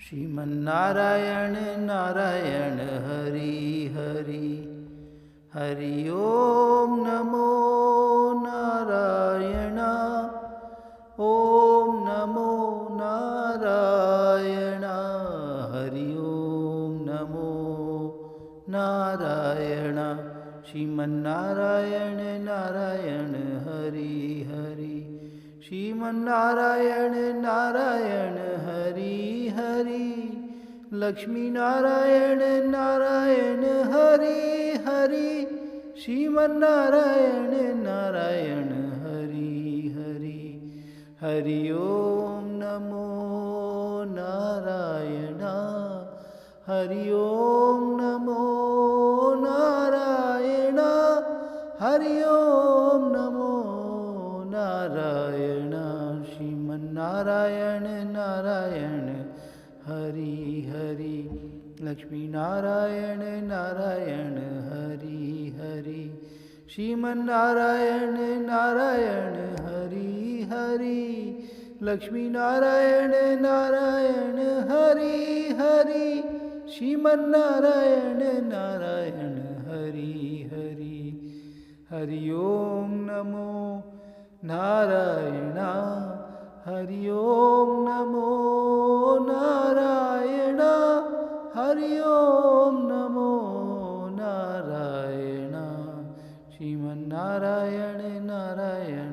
Sriman Narayana Narayan Hari Hari Hari Om NaMo Narayan Om NaMo Narayan Hari Om NaMo Narayan Sriman Narayana Narayan Hari Hari Sriman Narayana Narayan Hari Hari Lakshmi Narayan Narayan Hari Hari Sriman Narayana Narayan Hari Hari Hari Om NaMo Narayan Hari Om NaMo Narayan Hari Om NaMo Narayan Sriman Narayana Narayan Hari Hari Lakshmi Narayan Narayan Hari Hari Sriman Narayana Narayan Hari Hari Lakshmi Narayan Narayan Hari Hari Sriman Narayana Narayan Hari Hari Hari Om NaMo Narayan Hari Om NaMo Narayan Hari Om NaMo Narayan Sriman Narayana Narayan